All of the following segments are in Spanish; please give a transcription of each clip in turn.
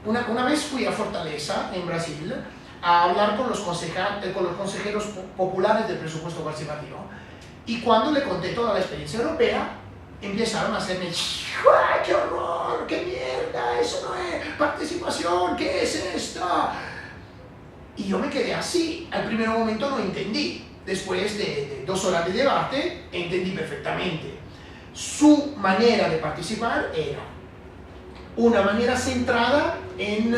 Una vez fui a Fortaleza, en Brasil, a hablar con los consejeros populares del presupuesto participativo, y cuando le conté toda la experiencia europea, empezaron a hacerme, ¡ay, qué horror, qué mierda, eso no es participación, qué es esto! Y yo me quedé así. Al primer momento no entendí. Después de 2 horas de debate, entendí perfectamente. Su manera de participar era una manera centrada en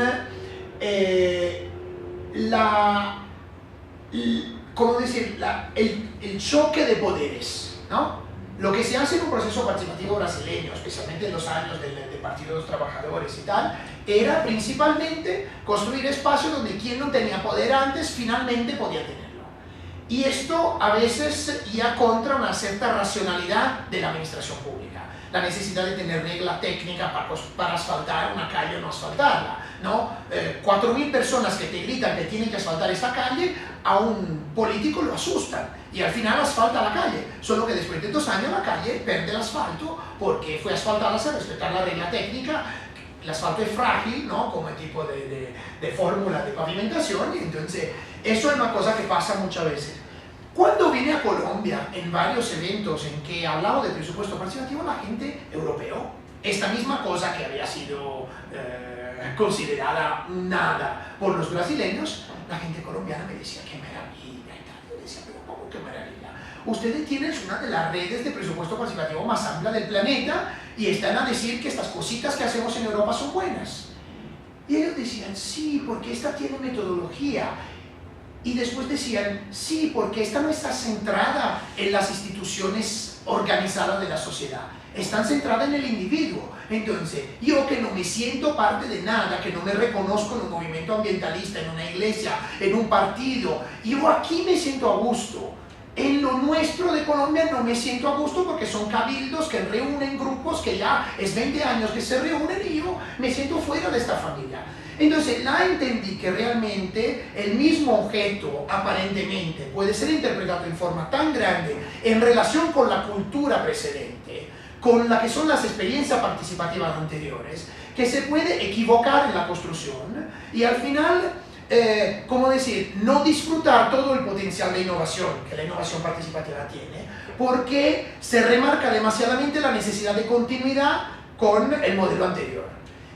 ¿cómo decir? El choque de poderes, ¿no? Lo que se hace en un proceso participativo brasileño, especialmente en los años del Partido de los Trabajadores y tal, era principalmente construir espacios donde quien no tenía poder antes finalmente podía tenerlo. Y esto a veces iba contra una cierta racionalidad de la administración pública. La necesidad de tener regla técnica para asfaltar una calle o no asfaltarla, ¿no? 4.000 personas que te gritan que tienen que asfaltar esta calle, a un político lo asustan y al final asfalta la calle, solo que después de 2 años la calle pierde el asfalto porque fue asfaltada sin respetar la regla técnica. El asfalto es frágil, ¿no? Como el tipo de fórmula de pavimentación, y entonces eso es una cosa que pasa muchas veces. Cuando vine a Colombia, en varios eventos en que hablaba de presupuesto participativo, la gente europeo, esta misma cosa que había sido considerada nada por los brasileños, la gente colombiana me decía, qué maravilla, y tal. Yo decía, pero ¿cómo qué maravilla? Ustedes tienen una de las redes de presupuesto participativo más amplia del planeta y están a decir que estas cositas que hacemos en Europa son buenas. Y ellos decían, sí, porque esta tiene metodología. Y después decían, sí, porque esta no está centrada en las instituciones organizadas de la sociedad, están centradas en el individuo. Entonces, yo que no me siento parte de nada, que no me reconozco en un movimiento ambientalista, en una iglesia, en un partido, yo aquí me siento a gusto. En lo nuestro de Colombia no me siento a gusto porque son cabildos que reúnen grupos que ya es 20 años que se reúnen y yo me siento fuera de esta familia. Entonces, la entendí que realmente el mismo objeto, aparentemente, puede ser interpretado en forma tan grande en relación con la cultura precedente, con la que son las experiencias participativas anteriores, que se puede equivocar en la construcción y al final, ¿cómo decir?, no disfrutar todo el potencial de innovación que la innovación participativa tiene, porque se remarca demasiadamente la necesidad de continuidad con el modelo anterior.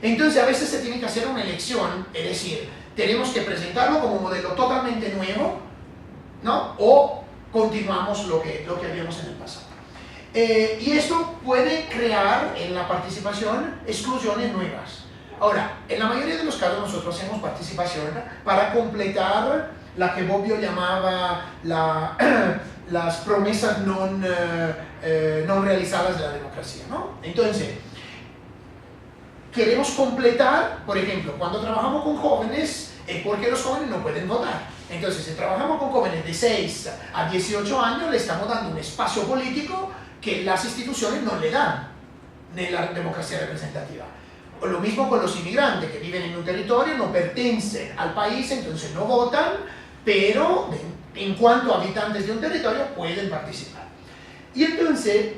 Entonces a veces se tiene que hacer una elección, es decir, tenemos que presentarlo como un modelo totalmente nuevo, ¿no? O continuamos lo que habíamos en el pasado. Y esto puede crear en la participación exclusiones nuevas. Ahora, en la mayoría de los casos nosotros hacemos participación para completar la que Bobbio llamaba las promesas no realizadas de la democracia, ¿no? Entonces, queremos completar, por ejemplo, cuando trabajamos con jóvenes, es porque los jóvenes no pueden votar. Entonces, si trabajamos con jóvenes de 6 a 18 años, le estamos dando un espacio político que las instituciones no le dan en la democracia representativa. O lo mismo con los inmigrantes que viven en un territorio, no pertenecen al país, entonces no votan, pero en cuanto a habitantes de un territorio pueden participar. Y entonces,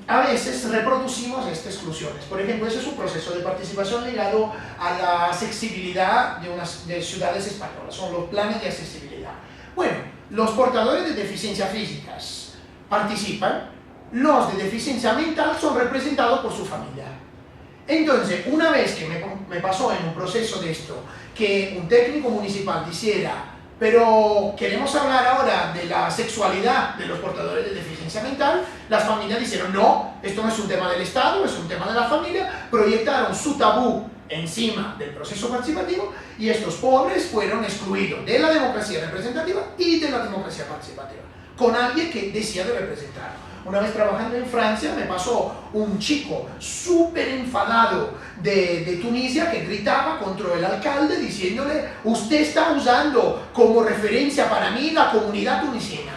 a veces reproducimos estas exclusiones. Por ejemplo, ese es un proceso de participación ligado a la accesibilidad de ciudades españolas, son los planes de accesibilidad. Bueno, los portadores de deficiencias físicas participan, los de deficiencia mental son representados por su familia. Entonces, una vez que me pasó en un proceso de esto, que un técnico municipal dijera, pero queremos hablar ahora de la sexualidad de los portadores de deficiencia mental, las familias dijeron, no, esto no es un tema del Estado, es un tema de la familia, proyectaron su tabú encima del proceso participativo y estos pobres fueron excluidos de la democracia representativa y de la democracia participativa, con alguien que decía de representar. Una vez trabajando en Francia me pasó un chico súper enfadado de Tunisia que gritaba contra el alcalde diciéndole, usted está usando como referencia para mí la comunidad tunisiana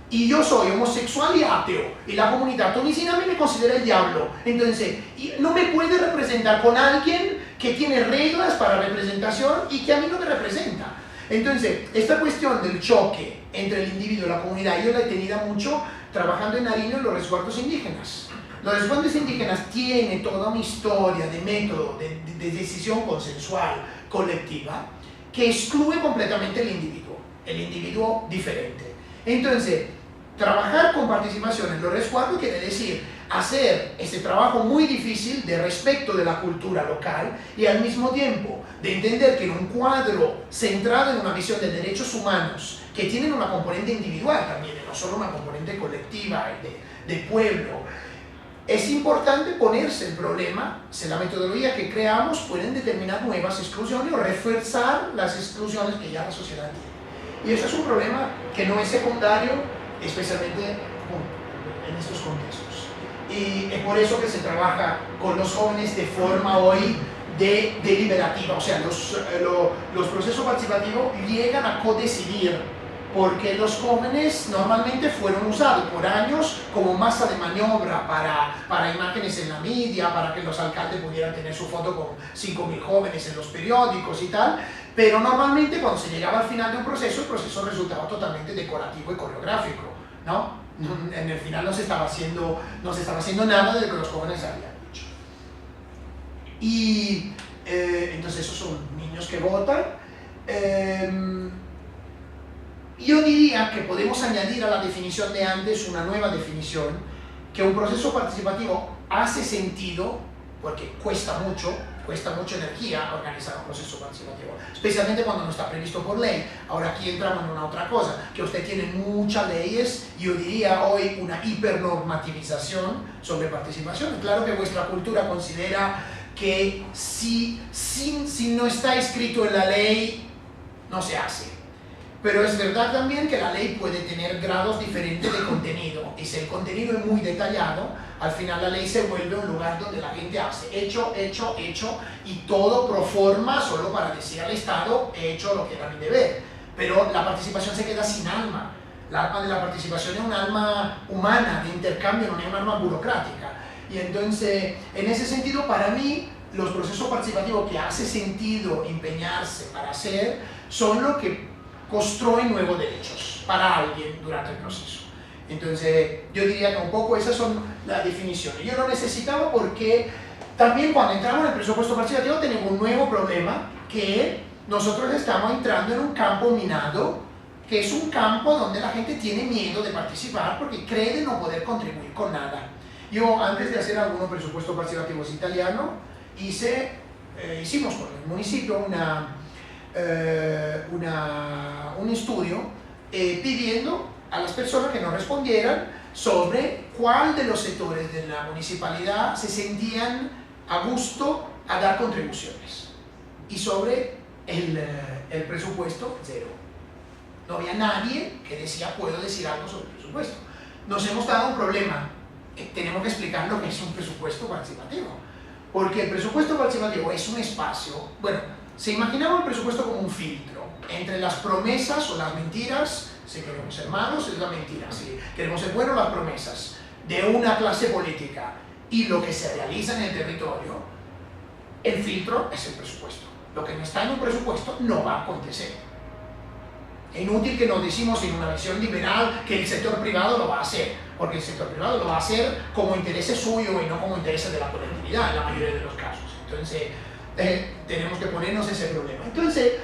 y yo soy homosexual y ateo y la comunidad tunisiana a mí me considera el diablo, entonces no me puede representar con alguien que tiene reglas para representación y que a mí no me representa. Entonces, esta cuestión del choque entre el individuo y la comunidad, yo la he tenido mucho trabajando en Nariño en los resguardos indígenas. Los responsables indígenas tienen toda una historia de método de decisión consensual colectiva que excluye completamente el individuo diferente. Entonces, trabajar con participación en los resguardos quiere decir hacer ese trabajo muy difícil de respeto de la cultura local y al mismo tiempo de entender que en un cuadro centrado en una visión de derechos humanos que tienen una componente individual también, no solo una componente colectiva de pueblo, es importante ponerse el problema si la metodología que creamos pueden determinar nuevas exclusiones o reforzar las exclusiones que ya la sociedad tiene. Y eso es un problema que no es secundario, especialmente en estos contextos. Y es por eso que se trabaja con los jóvenes de forma hoy deliberativa, o sea, los procesos participativos llegan a codecidir, porque los jóvenes normalmente fueron usados por años como masa de maniobra para imágenes en la media, para que los alcaldes pudieran tener su foto con 5.000 jóvenes en los periódicos y tal, pero normalmente cuando se llegaba al final de un proceso, el proceso resultaba totalmente decorativo y coreográfico, ¿no? En el final no se estaba haciendo nada de lo que los jóvenes habían dicho. Y entonces esos son niños que votan. Yo diría que podemos añadir a la definición de antes una nueva definición, que un proceso participativo hace sentido, porque cuesta mucha energía organizar un proceso participativo, especialmente cuando no está previsto por ley. Ahora aquí entramos en una otra cosa, que usted tiene muchas leyes, yo diría hoy una hipernormativización sobre participación. Claro que vuestra cultura considera que si no está escrito en la ley, no se hace. Pero es verdad también que la ley puede tener grados diferentes de contenido, y si el contenido es muy detallado, al final la ley se vuelve un lugar donde la gente hace hecho, y todo pro forma solo para decir al Estado he hecho lo que era mi deber. Pero la participación se queda sin alma. El alma de la participación es un alma humana, de intercambio, no es un alma burocrática. Y entonces, en ese sentido, para mí, los procesos participativos que hace sentido empeñarse para hacer son los que construyen nuevos derechos para alguien durante el proceso. Entonces, yo diría que un poco esas son las definiciones. Yo lo necesitaba porque también cuando entramos en el presupuesto participativo tenemos un nuevo problema, que nosotros estamos entrando en un campo minado, que es un campo donde la gente tiene miedo de participar porque cree de no poder contribuir con nada. Yo, antes de hacer algunos presupuestos participativos italianos, hicimos con el municipio un estudio pidiendo a las personas que nos respondieran sobre cuál de los sectores de la municipalidad se sentían a gusto a dar contribuciones. Y sobre el presupuesto, cero. No había nadie que decía puedo decir algo sobre el presupuesto. Nos hemos dado un problema. Tenemos que explicar lo que es un presupuesto participativo. Porque el presupuesto participativo es un espacio, bueno, se imaginaba el presupuesto como un filtro entre las promesas o las mentiras, si queremos ser malos es la mentira, si queremos ser buenos las promesas de una clase política y lo que se realiza en el territorio. El filtro es el presupuesto. Lo que no está en un presupuesto no va a acontecer. Es inútil que nos decimos en una visión liberal que el sector privado lo va a hacer, porque el sector privado lo va a hacer como interés suyo y no como interés de la colectividad en la mayoría de los casos. Entonces, tenemos que ponernos ese problema. Entonces,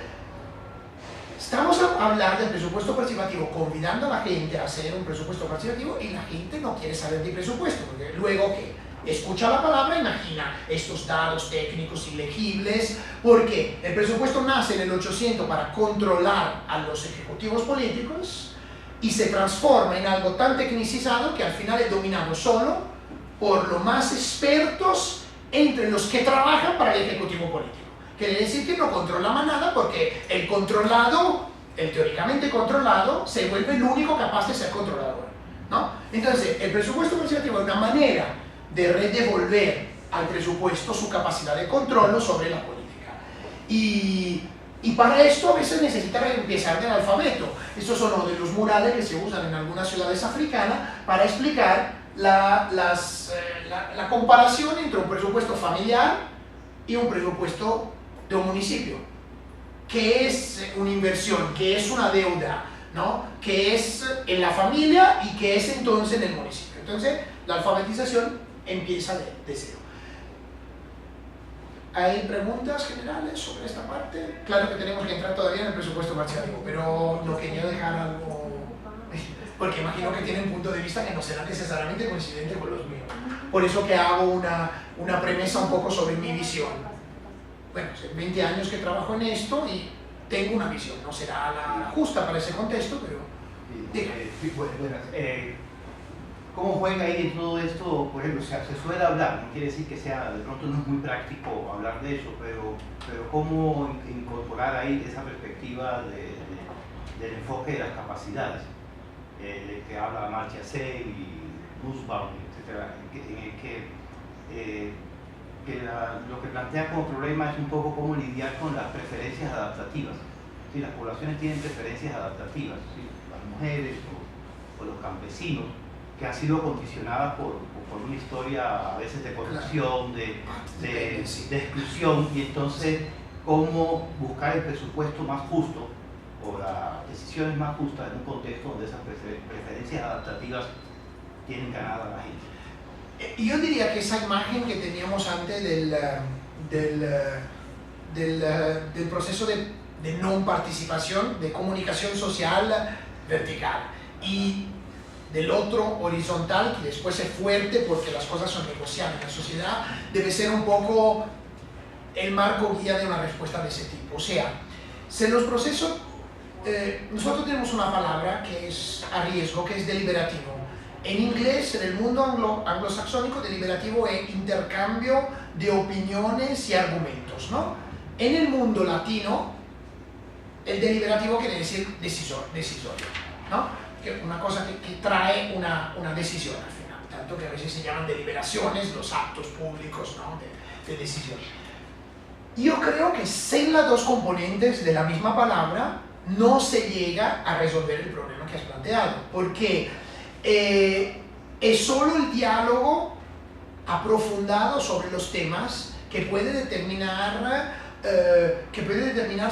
estamos a hablar del presupuesto participativo, convidando a la gente a hacer un presupuesto participativo, y la gente no quiere saber de presupuesto, porque luego que escucha la palabra, imagina estos datos técnicos ilegibles, porque el presupuesto nace en el 800 para controlar a los ejecutivos políticos y se transforma en algo tan tecnicizado que al final es dominado solo por los más expertos entre los que trabajan para el ejecutivo político. Quiere decir que no controla más nada, porque el controlado, el teóricamente controlado, se vuelve el único capaz de ser controlador, ¿no? Entonces, el presupuesto participativo es una manera de redevolver al presupuesto su capacidad de control sobre la política. Y para esto a veces necesita empezar del alfabeto. Estos son uno de los murales que se usan en algunas ciudades africanas para explicar la comparación entre un presupuesto familiar y un presupuesto de un municipio. ¿Qué es una inversión? ¿Qué es una deuda? ¿No? ¿Qué es en la familia y qué es entonces en el municipio? Entonces, la alfabetización empieza de cero. ¿Hay preguntas generales sobre esta parte? Claro que tenemos que entrar todavía en el presupuesto participativo, pero no quería dejar algo, porque imagino que tienen punto de vista que no será necesariamente coincidente con los míos. Por eso que hago una premisa un poco sobre mi visión. Bueno, hace 20 años que trabajo en esto y tengo una visión, no será la justa para ese contexto, pero... ¿Cómo juega ahí en todo esto? Por ejemplo, se suele hablar, no quiere decir que sea, de pronto no es muy práctico hablar de eso, pero ¿cómo incorporar ahí esa perspectiva del enfoque de las capacidades? De que habla Amartya Sen y Nussbaum, etc., lo que plantea como problema es un poco cómo lidiar con las preferencias adaptativas. ¿Sí? Las poblaciones tienen preferencias adaptativas, ¿sí? Las mujeres o los campesinos, que han sido condicionadas por una historia a veces de corrupción, de exclusión, y entonces cómo buscar el presupuesto más justo o las decisiones más justas en un contexto donde esas preferencias adaptativas tienen ganada a la gente. Yo diría que esa imagen que teníamos antes del proceso de no participación, de comunicación social vertical, y del otro horizontal, que después es fuerte porque las cosas son negociadas en la sociedad, debe ser un poco el marco guía de una respuesta de ese tipo. O sea, si los procesos, nosotros tenemos una palabra que es a riesgo, que es deliberativo. En inglés, en el mundo anglosaxónico, deliberativo es intercambio de opiniones y argumentos, ¿no? En el mundo latino, el deliberativo quiere decir decisorio, ¿no? Que una cosa que trae una decisión al final, tanto que a veces se llaman deliberaciones los actos públicos, ¿no? de decisión. Yo creo que sin las dos componentes de la misma palabra no se llega a resolver el problema que has planteado, porque es solo el diálogo aprofundado sobre los temas que puede determinar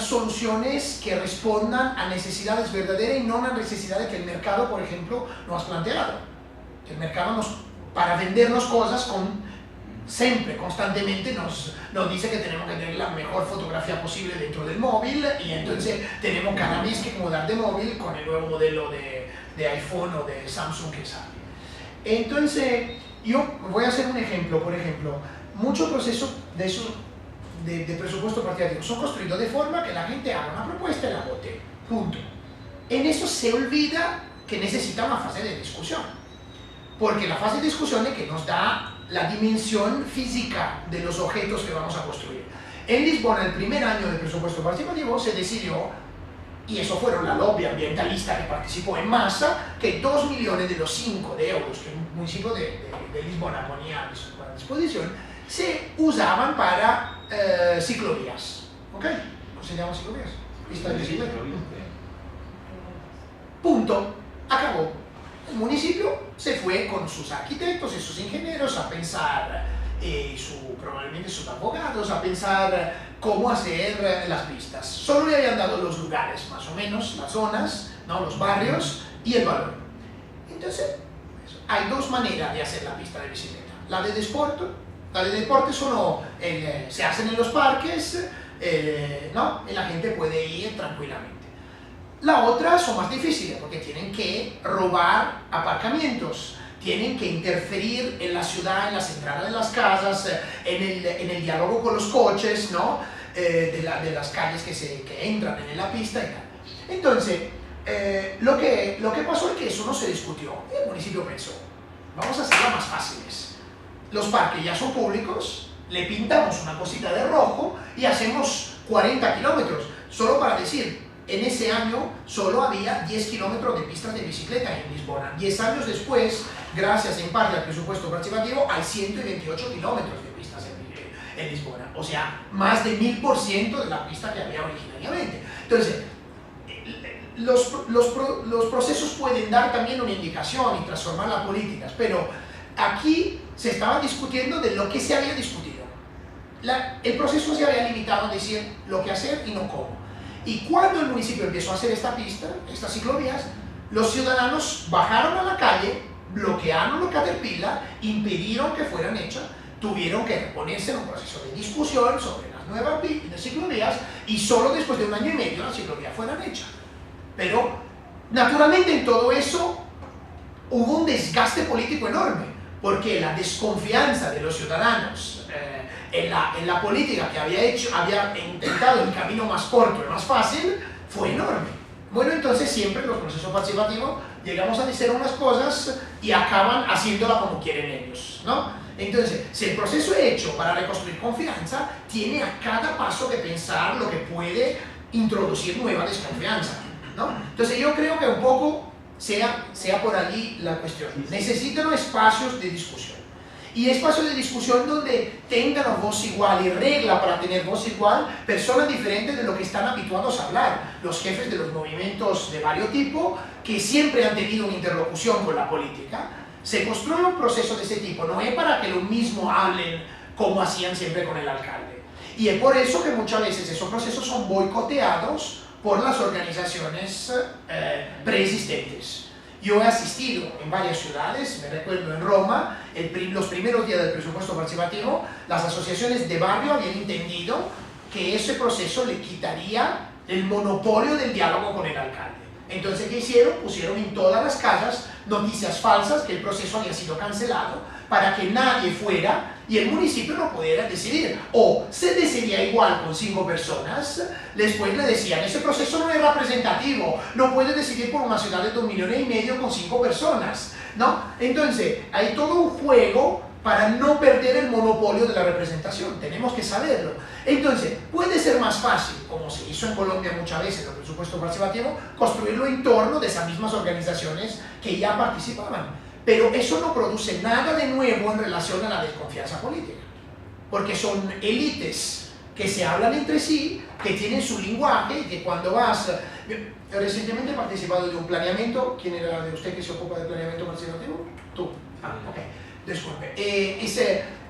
soluciones que respondan a necesidades verdaderas y no a necesidades que el mercado, por ejemplo, nos ha planteado. El mercado para vendernos cosas siempre, constantemente nos dice que tenemos que tener la mejor fotografía posible dentro del móvil, y entonces tenemos cada vez que mudar de móvil con el nuevo modelo de iPhone o de Samsung que sale. Entonces, yo voy a hacer un ejemplo. Por ejemplo, muchos procesos de esos de presupuesto participativo son construidos de forma que la gente haga una propuesta y la vote, punto. En eso se olvida que necesita una fase de discusión, porque la fase de discusión es que nos da la dimensión física de los objetos que vamos a construir. En Lisboa, el primer año de presupuesto participativo, se decidió, y eso fueron la lobby ambientalista que participó en masa, que 2 millones de los 5 de euros que el municipio de Lisboa ponía a disposición se usaban para ciclovías. ¿Ok? ¿Cómo se llama ciclovías? Pistas de bicicleta. Punto. Acabó. El municipio se fue con sus arquitectos y sus ingenieros a pensar, probablemente sus abogados, a pensar cómo hacer las pistas. Solo le habían dado los lugares, más o menos, las zonas, ¿no? Los barrios y el valor. Entonces, hay dos maneras de hacer la pista de bicicleta. La de deporte. La de deporte se hacen en los parques, ¿no? Y la gente puede ir tranquilamente. La otra son más difíciles porque tienen que robar aparcamientos, tienen que interferir en la ciudad, en las entradas de las casas, en el diálogo con los coches, ¿no? De las calles que entran en la pista y tal. Entonces, lo que pasó es que eso no se discutió. El municipio pensó, vamos a hacerlas más fáciles. Los parques ya son públicos, le pintamos una cosita de rojo y hacemos 40 kilómetros. Solo para decir, en ese año solo había 10 kilómetros de pistas de bicicleta en Lisboa. 10 años después, gracias en parte al presupuesto participativo, hay 128 kilómetros de pistas en Lisboa. O sea, más de 1000% de la pista que había originariamente. Entonces, los procesos pueden dar también una indicación y transformar las políticas, pero aquí se estaba discutiendo de lo que se había discutido. El proceso se había limitado a decir lo que hacer y no cómo. Y cuando el municipio empezó a hacer esta pista, estas ciclovías, los ciudadanos bajaron a la calle bloquearon los Caterpillar, impidieron que fueran hechas, tuvieron que reponerse en un proceso de discusión sobre las nuevas ciclovías y solo después de 1 año y medio las ciclovías fueran hechas. Pero naturalmente en todo eso hubo un desgaste político enorme, porque la desconfianza de los ciudadanos en la política que había intentado el camino más corto y más fácil fue enorme. Bueno, entonces siempre en los procesos participativos llegamos a decir unas cosas y acaban haciéndola como quieren ellos, ¿no? Entonces, si el proceso es hecho para reconstruir confianza, tiene a cada paso que pensar lo que puede introducir nueva desconfianza, ¿no? Entonces yo creo que un poco sea por allí la cuestión. Necesitan espacios de discusión. Y espacios de discusión donde tengan voz igual y regla para tener voz igual personas diferentes de lo que están habituados a hablar. Los jefes de los movimientos de varios tipos que siempre han tenido una interlocución con la política. Se construye un proceso de ese tipo, no es para que lo mismo hablen como hacían siempre con el alcalde. Y es por eso que muchas veces esos procesos son boicoteados por las organizaciones preexistentes. Yo he asistido en varias ciudades, me recuerdo en Roma, los primeros días del presupuesto participativo, las asociaciones de barrio habían entendido que ese proceso le quitaría el monopolio del diálogo con el alcalde. Entonces, ¿qué hicieron? Pusieron en todas las casas noticias falsas que el proceso había sido cancelado para que nadie fuera y el municipio no pudiera decidir. O se decidía igual con 5 personas, después le decían, ese proceso no es representativo, no puede decidir por una ciudad de 2,5 millones con 5 personas, ¿no? Entonces, hay todo un juego para no perder el monopolio de la representación, tenemos que saberlo. Entonces, puede ser más fácil, como se hizo en Colombia muchas veces en el presupuesto participativo, construirlo en torno de esas mismas organizaciones que ya participaban. Pero eso no produce nada de nuevo en relación a la desconfianza política, porque son élites que se hablan entre sí, que tienen su lenguaje, que cuando vas... Recientemente he participado de un planeamiento. ¿Quién era de usted que se ocupa de planeamiento participativo? Tú. Ok. Disculpe.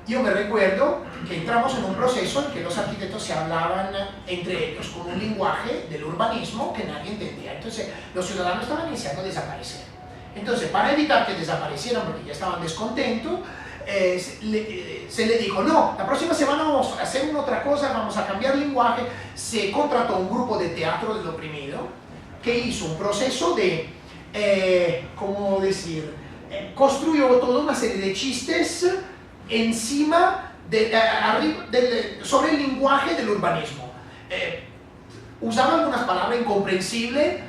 Yo me recuerdo que entramos en un proceso en que los arquitectos se hablaban entre ellos con un lenguaje del urbanismo que nadie entendía. Entonces los ciudadanos estaban iniciando a desaparecer. Entonces, para evitar que desaparecieran porque ya estaban descontentos, se le dijo, no, la próxima semana vamos a hacer una otra cosa, vamos a cambiar lenguaje. Se contrató un grupo de teatro del oprimido que hizo un proceso de, ¿cómo decir? Construyó toda una serie de chistes encima, sobre el lenguaje del urbanismo. Usaban algunas palabras incomprensibles,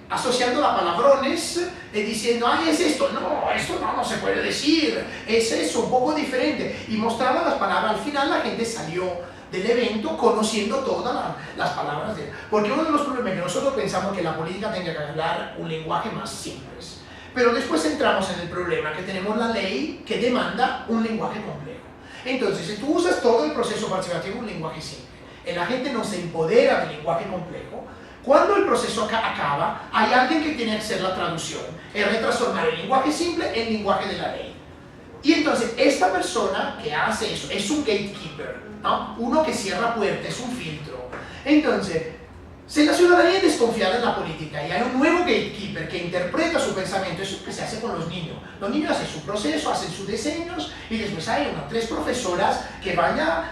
asociando a palabrones, diciendo, ay, es esto no se puede decir, es eso, un poco diferente, y mostraban las palabras. Al final la gente salió del evento conociendo todas las palabras porque uno de los problemas es que nosotros pensamos que la política tenga que hablar un lenguaje más simple, pero después entramos en el problema que tenemos la ley que demanda un lenguaje complejo. Entonces, si tú usas todo el proceso participativo un lenguaje simple, y la gente no se empodera del lenguaje complejo, cuando el proceso acaba, hay alguien que tiene que hacer la traducción, es retransformar el lenguaje simple en lenguaje de la ley. Y entonces, esta persona que hace eso es un gatekeeper, ¿no? Uno que cierra puertas, es un filtro. Entonces, si la ciudadanía es desconfiada en la política y hay un nuevo gatekeeper que interpreta su pensamiento, eso es lo que se hace con los niños. Los niños hacen su proceso, hacen sus diseños y después hay 3 profesoras que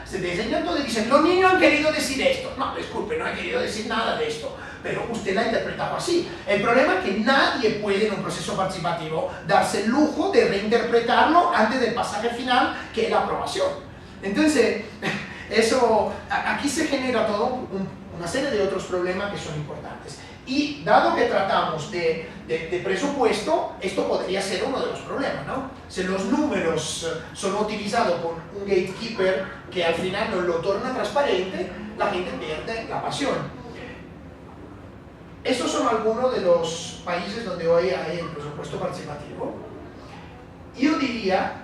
se diseñan todo y dicen, los niños han querido decir esto. No, disculpe, no han querido decir nada de esto, pero usted la ha interpretado así. El problema es que nadie puede en un proceso participativo darse el lujo de reinterpretarlo antes del pasaje final, que es la aprobación. Entonces, aquí se genera todo una serie de otros problemas que son importantes. Y dado que tratamos de presupuesto, esto podría ser uno de los problemas, ¿no? Si los números son utilizados por un gatekeeper que al final no lo torna transparente, la gente pierde la pasión. Estos son algunos de los países donde hoy hay el presupuesto participativo. Yo diría,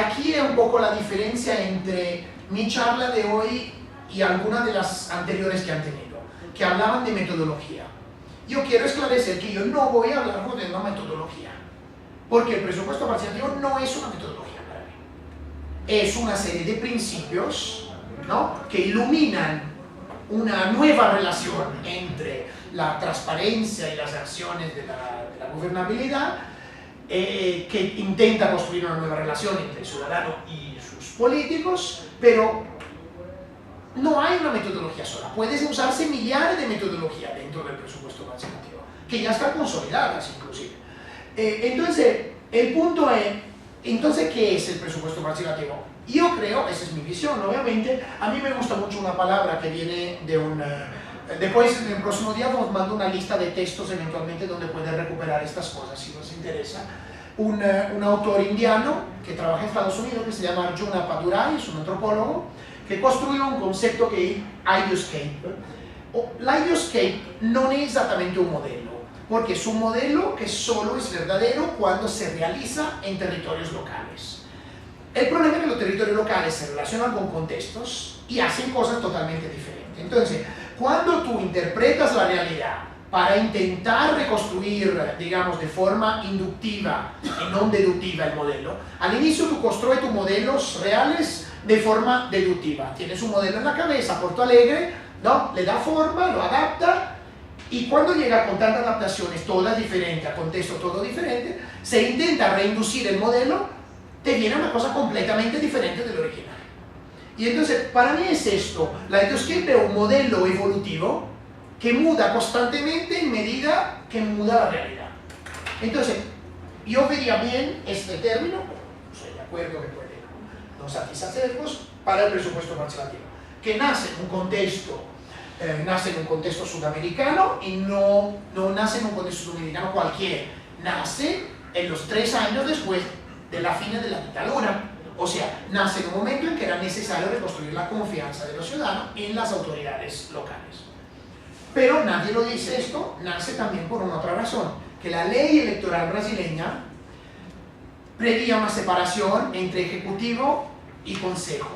aquí es un poco la diferencia entre mi charla de hoy y algunas de las anteriores que han tenido, que hablaban de metodología. Yo quiero esclarecer que yo no voy a hablar de una metodología, porque el presupuesto participativo no es una metodología para mí. Es una serie de principios, ¿no?, que iluminan una nueva relación entre la transparencia y las acciones de la gobernabilidad, que intenta construir una nueva relación entre el ciudadano y sus políticos, pero no hay una metodología sola. Puedes usarse millares de metodologías dentro del presupuesto participativo, que ya están consolidadas inclusive. Entonces, el punto es, entonces, ¿qué es el presupuesto participativo? Yo creo, esa es mi visión, obviamente, a mí me gusta mucho una palabra que viene de un... después, en el próximo día, os mando una lista de textos eventualmente donde pueden recuperar estas cosas, si os interesa. Un autor indiano que trabaja en Estados Unidos, que se llama Arjuna Padurai, es un antropólogo, que construyó un concepto que es ideoscape. L'ideoscape no es exactamente un modelo, porque es un modelo que solo es verdadero cuando se realiza en territorios locales. El problema es que los territorios locales se relacionan con contextos y hacen cosas totalmente diferentes. Entonces, cuando tú interpretas la realidad para intentar reconstruir, digamos, de forma inductiva y no deductiva el modelo, al inicio tú construyes tus modelos reales de forma deductiva. Tienes un modelo en la cabeza, Porto Alegre, ¿no? Le da forma, lo adapta, y cuando llega con tantas adaptaciones, todas diferentes, a contexto todo diferente, se intenta reinducir el modelo, te viene una cosa completamente diferente del original. Y entonces, para mí es esto, la ideoscape es un modelo evolutivo que muda constantemente en medida que muda la realidad. Entonces, yo vería bien este término, estoy de acuerdo que puede no satisfacernos, para el presupuesto participativo, que nace en un contexto sudamericano y no nace en un contexto sudamericano cualquiera, nace en los 3 años después de la fin de la dictadura. O sea, nace en un momento en que era necesario reconstruir la confianza de los ciudadanos en las autoridades locales. Pero nadie lo dice esto, nace también por una otra razón, que la ley electoral brasileña preveía una separación entre ejecutivo y consejo.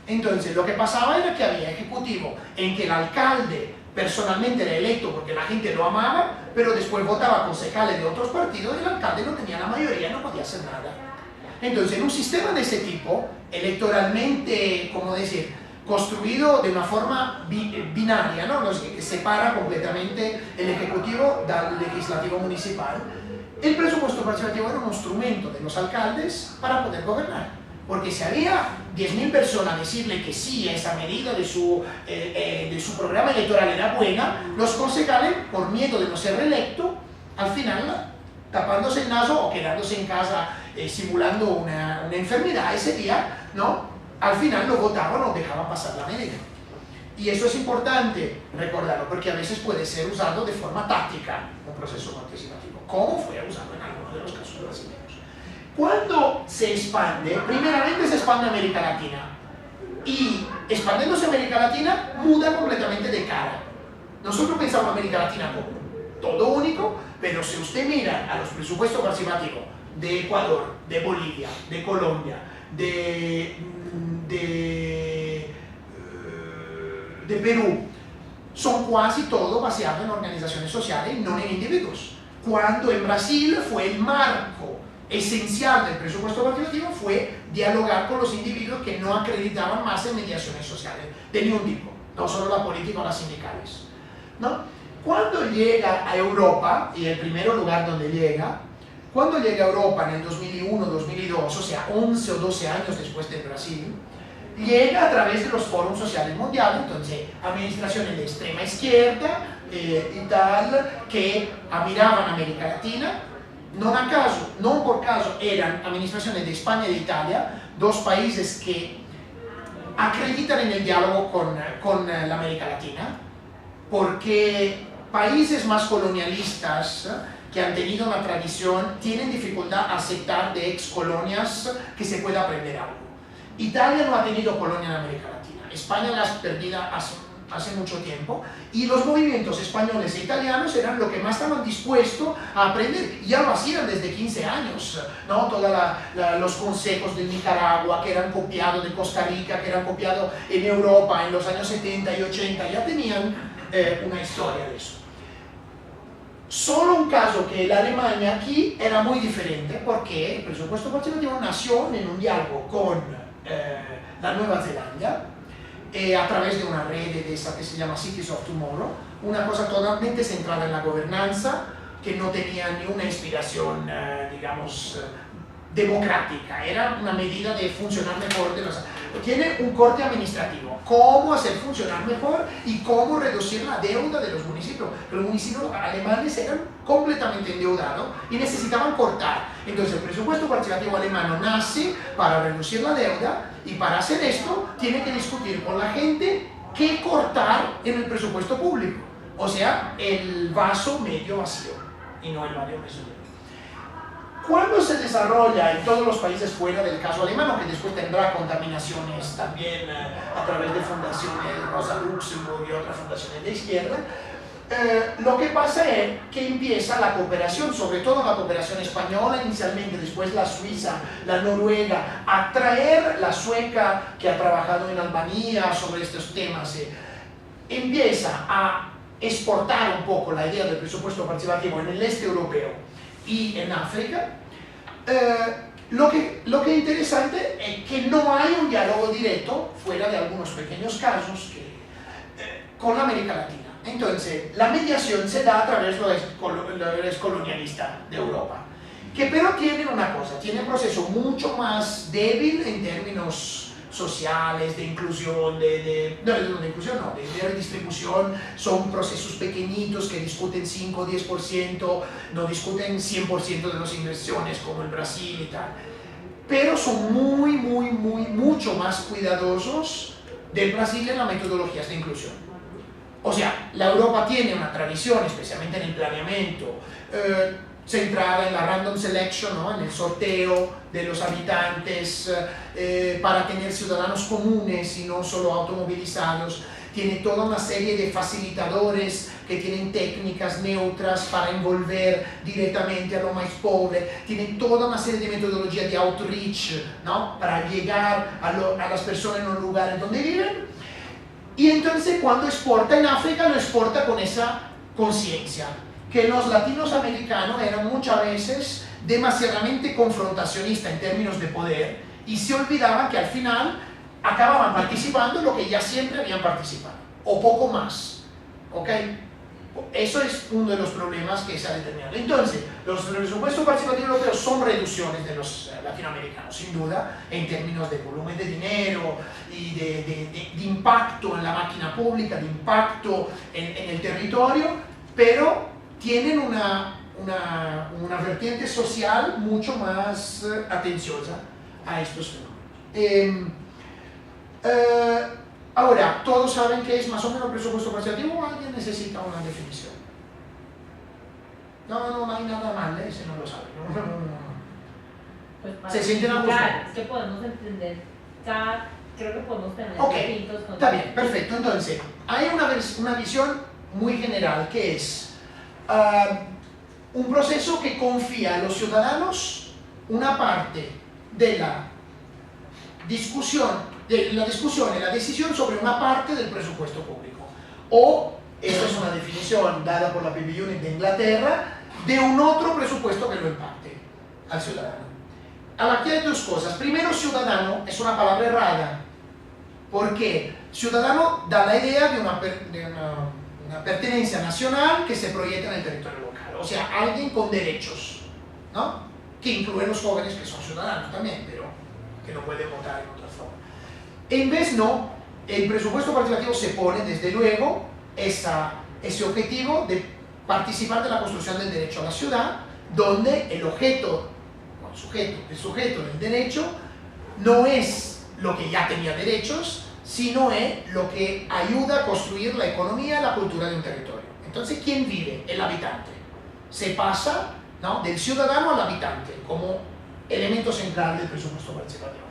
Entonces, lo que pasaba era que había ejecutivo en que el alcalde personalmente era electo porque la gente lo amaba, pero después votaba concejales de otros partidos y el alcalde no tenía la mayoría, no podía hacer nada. Entonces, en un sistema de ese tipo, electoralmente, ¿cómo decir?, construido de una forma binaria, ¿no? Que separa completamente el ejecutivo del legislativo municipal, el presupuesto participativo era un instrumento de los alcaldes para poder gobernar. Porque si había 10.000 personas a decirle que sí a esa medida de su programa electoral era buena, los concejales, por miedo de no ser reelecto, al final, tapándose el naso o quedándose en casa simulando una enfermedad ese día, ¿no? Al final lo votaban o dejaban pasar la medida. Y eso es importante recordarlo, porque a veces puede ser usado de forma táctica un proceso participativo, como fue usado en algunos de los casos brasileños. Cuando se expande, primeramente se expande a América Latina, y expandiéndose a América Latina, muda completamente de cara. Nosotros pensamos en América Latina como todo único, pero si usted mira a los presupuestos participativos de Ecuador, de Bolivia, de Colombia, de Perú, son casi todos basados en organizaciones sociales, no en individuos. Cuando en Brasil fue el marco esencial del presupuesto participativo fue dialogar con los individuos que no acreditaban más en mediaciones sociales de ningún tipo, no solo la política o las sindicales, ¿no? Cuando llega a Europa, y el primer lugar donde llega, cuando llega a Europa en el 2001-2002, o sea, 11 o 12 años después de Brasil, llega a través de los foros sociales mundiales, entonces administraciones de extrema izquierda y tal, que miraban a América Latina. No por caso eran administraciones de España y de Italia, dos países que acreditan en el diálogo con la América Latina, porque países más colonialistas que han tenido una tradición tienen dificultad a aceptar de ex colonias que se pueda aprender algo. Italia no ha tenido colonia en América Latina, España las perdida hace mucho tiempo, y los movimientos españoles e italianos eran lo que más estaban dispuestos a aprender, y ya lo hacían desde 15 años, ¿no? Todos los consejos de Nicaragua que eran copiados de Costa Rica, que eran copiados en Europa en los años 70 y 80, ya tenían una historia de eso. Solo un caso que la Alemania aquí era muy diferente, porque el presupuesto participativo nació en un diálogo con la Nueva Zelanda, a través de una red de esa que se llama Cities of Tomorrow, una cosa totalmente centrada en la gobernanza, que no tenía ni una inspiración, digamos, democrática, era una medida de funcionar mejor de los... Tiene un corte administrativo, cómo hacer funcionar mejor y cómo reducir la deuda de los municipios. Los municipios alemanes eran completamente endeudados y necesitaban cortar. Entonces el presupuesto participativo alemán nace para reducir la deuda, y para hacer esto tiene que discutir con la gente qué cortar en el presupuesto público. O sea, el vaso medio vacío y no el medio lleno. Cuando se desarrolla en todos los países fuera del caso alemán, que después tendrá contaminaciones también a través de fundaciones Rosa Luxemburg y otras fundaciones de izquierda, lo que pasa es que empieza la cooperación, sobre todo la cooperación española inicialmente, después la suiza, la noruega, a traer la sueca que ha trabajado en Albania sobre estos temas, empieza a exportar un poco la idea del presupuesto participativo en el este europeo y en África. Lo que es interesante es que no hay un diálogo directo, fuera de algunos pequeños casos, con América Latina. Entonces, la mediación se da a través de los colonialistas de Europa, que pero tienen una cosa, tienen un proceso mucho más débil en términos sociales, de inclusión, de redistribución. Son procesos pequeñitos que discuten 5 o 10%, no discuten 100% de las inversiones como el Brasil y tal, pero son mucho más cuidadosos del Brasil en las metodologías de inclusión. O sea, la Europa tiene una tradición, especialmente en el planeamiento, centrada en la random selection, ¿no? En el sorteo de los habitantes, para tener ciudadanos comunes y no solo automovilizados. Tiene toda una serie de facilitadores que tienen técnicas neutras para envolver directamente a lo más pobre. Tiene toda una serie de metodologías de outreach, ¿no? Para llegar a las personas en los lugares donde viven. Y entonces cuando exporta en África, lo exporta con esa conciencia, que los latinos americanos eran muchas veces demasiadamente confrontacionistas en términos de poder y se olvidaban que al final acababan participando en lo que ya siempre habían participado, o poco más. ¿Ok? Eso es uno de los problemas que se ha determinado. Entonces, los presupuestos participativos europeos son reducciones de los latinoamericanos, sin duda, en términos de volumen de dinero y de impacto en la máquina pública, de impacto en el territorio, pero tienen una vertiente social mucho más atenciosa a estos fenómenos. Ahora, ¿todos saben qué es más o menos presupuesto participativo o alguien necesita una definición? No hay nada mal, si no lo saben. Pues ¿Se sienten a gusto? Es que podemos entender creo que podemos tener distintos conceptos. Está bien, perfecto. Entonces, hay una visión muy general que es un proceso que confía a los ciudadanos una parte de la discusión y la decisión sobre una parte del presupuesto público. O, esta es una definición dada por la PB Unit de Inglaterra, de un otro presupuesto que lo impacte al ciudadano. Aquí hay dos cosas. Primero, ciudadano es una palabra errada, porque ciudadano da la idea de una pertenencia nacional que se proyecta en el territorio local, o sea, alguien con derechos, ¿no? Que incluyen los jóvenes que son ciudadanos también, pero que no pueden votar en otra forma. En vez no, el presupuesto participativo se pone desde luego ese objetivo de participar de la construcción del derecho a la ciudad, donde el sujeto del derecho no es lo que ya tenía derechos, sino es lo que ayuda a construir la economía y la cultura de un territorio. Entonces, ¿quién vive? El habitante. Se pasa, ¿no?, del ciudadano al habitante como elemento central del presupuesto participativo.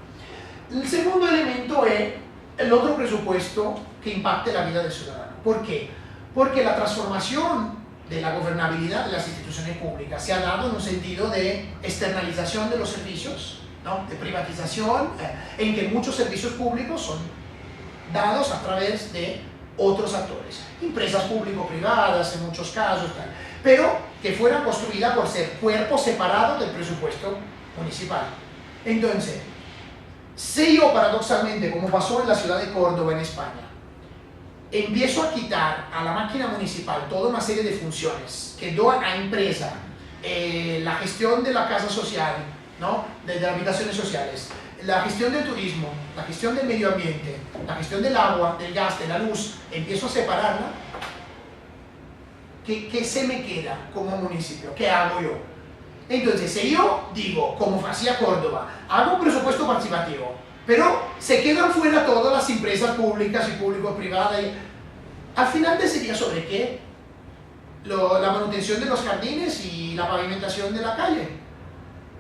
El segundo elemento es el otro presupuesto que impacte la vida del ciudadano. ¿Por qué? Porque la transformación de la gobernabilidad de las instituciones públicas se ha dado en un sentido de externalización de los servicios, ¿no?, de privatización, en que muchos servicios públicos son dados a través de otros actores, empresas público-privadas en muchos casos, pero que fueran construidas por ser cuerpos separados del presupuesto municipal. Entonces, si yo paradoxalmente, como pasó en la ciudad de Córdoba en España, empiezo a quitar a la máquina municipal toda una serie de funciones que doy a empresa, la gestión de la casa social, ¿no? de las habitaciones sociales, la gestión del turismo, la gestión del medio ambiente, la gestión del agua, del gas, de la luz, empiezo a separarla, ¿qué se me queda como municipio? ¿Qué hago yo? Entonces, si yo digo, como hacía Córdoba, hago un presupuesto participativo, pero se quedan fuera todas las empresas públicas y público-privadas, al final decidiría sobre qué, la manutención de los jardines y la pavimentación de la calle.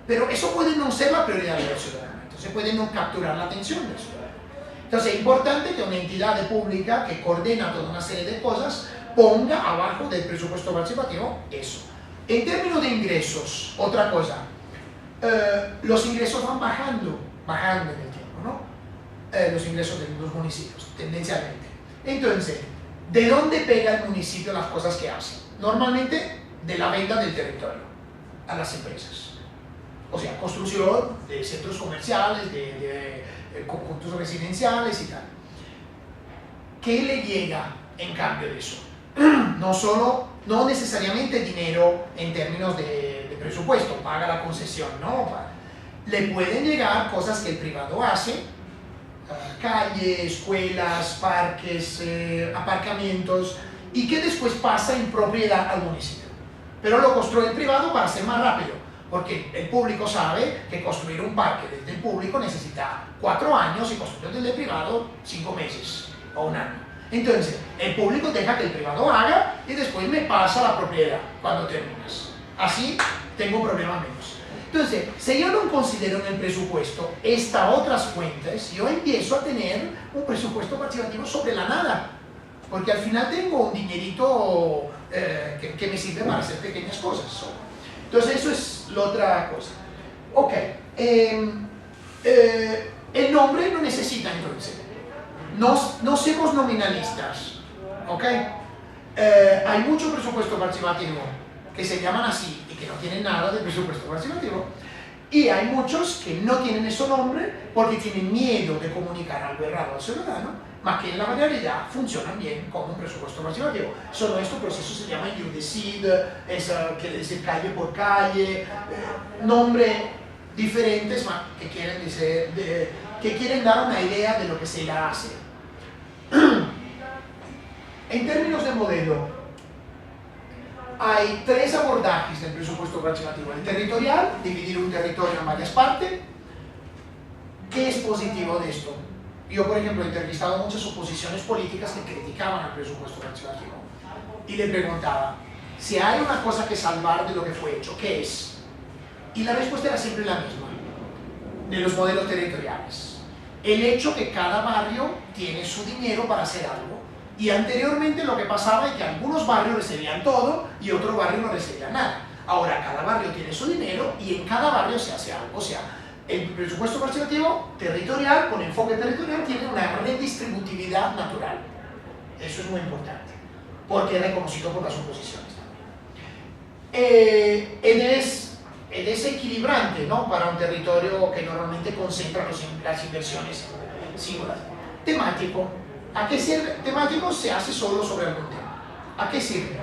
Pero eso puede no ser la prioridad del ciudadano, entonces puede no capturar la atención del ciudadano. Entonces es importante que una entidad pública que coordena toda una serie de cosas ponga abajo del presupuesto participativo eso. En términos de ingresos, otra cosa, los ingresos van bajando en el tiempo, ¿no? Los ingresos de los municipios, tendencialmente. Entonces, ¿de dónde pega el municipio las cosas que hace? Normalmente de la venta del territorio a las empresas. O sea, construcción de centros comerciales, de conjuntos residenciales y tal. ¿Qué le llega en cambio de eso? No necesariamente dinero en términos de presupuesto, paga la concesión, no. Le pueden llegar cosas que el privado hace, calles, escuelas, parques, aparcamientos, y que después pasa en propiedad al municipio. Pero lo construye el privado para ser más rápido, porque el público sabe que construir un parque desde el público necesita 4 años y construir desde el privado 5 meses o un año. Entonces, el público deja que el privado haga y después me pasa la propiedad cuando terminas. Así tengo problemas menos. Entonces, si yo no considero en el presupuesto estas otras cuentas, yo empiezo a tener un presupuesto participativo sobre la nada, porque al final tengo un dinerito que me sirve para hacer pequeñas cosas solo. Entonces, eso es la otra cosa. Ok, el nombre no necesita entonces. No somos nominalistas, ¿ok? Hay mucho presupuesto participativo que se llaman así y que no tienen nada de presupuesto participativo, y hay muchos que no tienen ese nombre porque tienen miedo de comunicar algo errado al ciudadano, mas que en la realidad funcionan bien como un presupuesto participativo. Solo este proceso se llama You Decide, quiere decir calle por calle, nombres diferentes, mas que quieren dar una idea de lo que se hace. En términos de modelo, hay 3 abordajes del presupuesto participativo. El territorial, dividir un territorio en varias partes. ¿Qué es positivo de esto? Yo, por ejemplo, he entrevistado a muchas oposiciones políticas que criticaban el presupuesto participativo y le preguntaba, si hay una cosa que salvar de lo que fue hecho, ¿qué es? Y la respuesta era siempre la misma, de los modelos territoriales. El hecho que cada barrio tiene su dinero para hacer algo. Y anteriormente lo que pasaba es que algunos barrios recibían todo y otros barrios no recibían nada. Ahora cada barrio tiene su dinero y en cada barrio se hace algo. O sea, el presupuesto participativo territorial, con enfoque territorial, tiene una redistributividad natural. Eso es muy importante, porque es reconocido por las oposiciones también. Es equilibrante, ¿no? Para un territorio que normalmente concentra las inversiones singulares. Temático. ¿A qué sirve? Temático se hace solo sobre algún tema. ¿A qué sirve?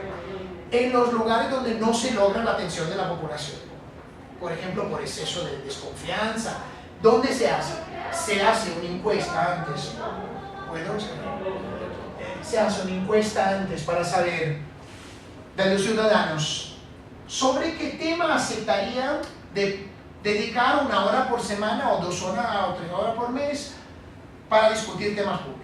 En los lugares donde no se logra la atención de la población. Por ejemplo, por exceso de desconfianza. ¿Dónde se hace? Se hace una encuesta antes. ¿Puedo? Se hace una encuesta antes para saber de los ciudadanos sobre qué tema aceptarían de dedicar 1 hora por semana o 2 horas o 3 horas por mes para discutir temas públicos.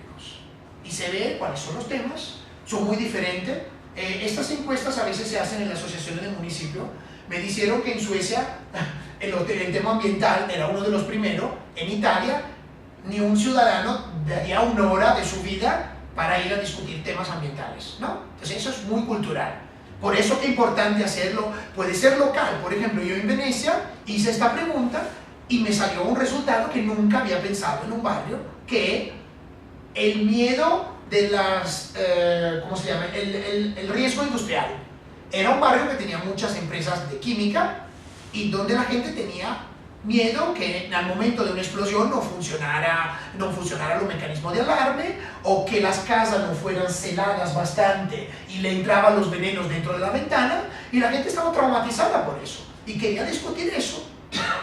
Y se ve cuáles son los temas, son muy diferentes. Estas encuestas a veces se hacen en las asociaciones de municipio. Me dijeron que en Suecia el tema ambiental era uno de los primeros. En Italia ni un ciudadano daría 1 hora de su vida para ir a discutir temas ambientales, ¿no? Entonces eso es muy cultural. Por eso que es importante hacerlo, puede ser local. Por ejemplo, yo en Venecia hice esta pregunta y me salió un resultado que nunca había pensado en un barrio, que el miedo de las, ¿cómo se llama? El riesgo industrial. Era un barrio que tenía muchas empresas de química y donde la gente tenía Miedo que al momento de una explosión no funcionara los mecanismos de alarme, o que las casas no fueran celadas bastante y le entraban los venenos dentro de la ventana, y la gente estaba traumatizada por eso y quería discutir eso.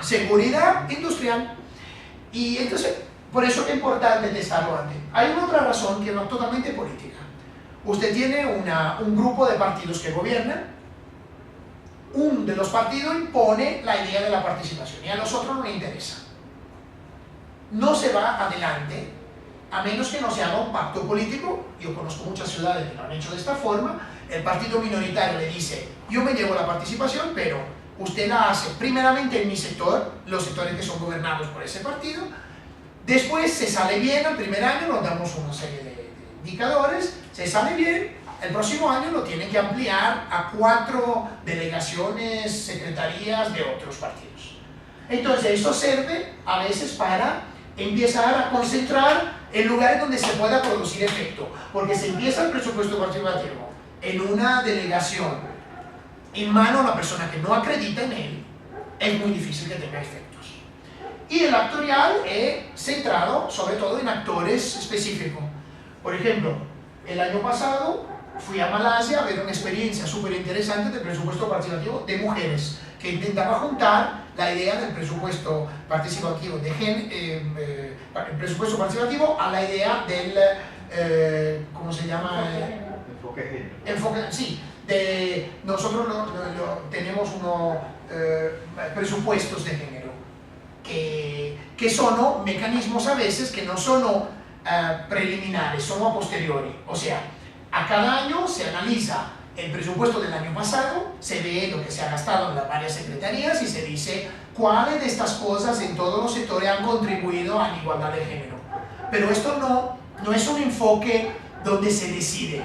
Seguridad industrial. Y entonces, por eso es importante testarlo antes. Hay una otra razón que no es totalmente política. Usted tiene un grupo de partidos que gobiernan. Un de los partidos impone la idea de la participación y a los otros no les interesa. No se va adelante a menos que no se haga un pacto político. Yo conozco muchas ciudades que lo han hecho de esta forma. El partido minoritario le dice: yo me llevo la participación, pero usted la hace primeramente en mi sector, los sectores que son gobernados por ese partido. Después se sale bien el primer año, nos damos una serie de indicadores, se sale bien. El próximo año lo tienen que ampliar a 4 delegaciones, secretarías de otros partidos. Entonces eso sirve a veces para empezar a concentrar en lugares donde se pueda producir efecto, porque si empieza el presupuesto participativo en una delegación en mano a una persona que no acredita en él, es muy difícil que tenga efectos. Y el actorial es centrado sobre todo en actores específicos. Por ejemplo, el año pasado fui a Malasia a ver una experiencia súper interesante de presupuesto participativo de mujeres, que intentaba juntar la idea del presupuesto participativo el presupuesto participativo a la idea del ¿cómo se llama? Enfoque, sí. Nosotros tenemos unos presupuestos de género que son mecanismos a veces que no son preliminares, son a posteriori. O sea, a cada año se analiza el presupuesto del año pasado, se ve lo que se ha gastado en las varias secretarías y se dice cuáles de estas cosas en todos los sectores han contribuido a la igualdad de género. Pero esto no es un enfoque donde se decide.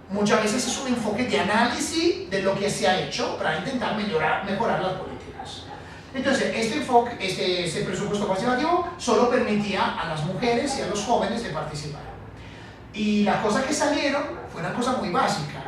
Muchas veces es un enfoque de análisis de lo que se ha hecho para intentar mejorar las políticas. Entonces, este presupuesto participativo solo permitía a las mujeres y a los jóvenes de participar. Y las cosas que salieron fue una cosa muy básica.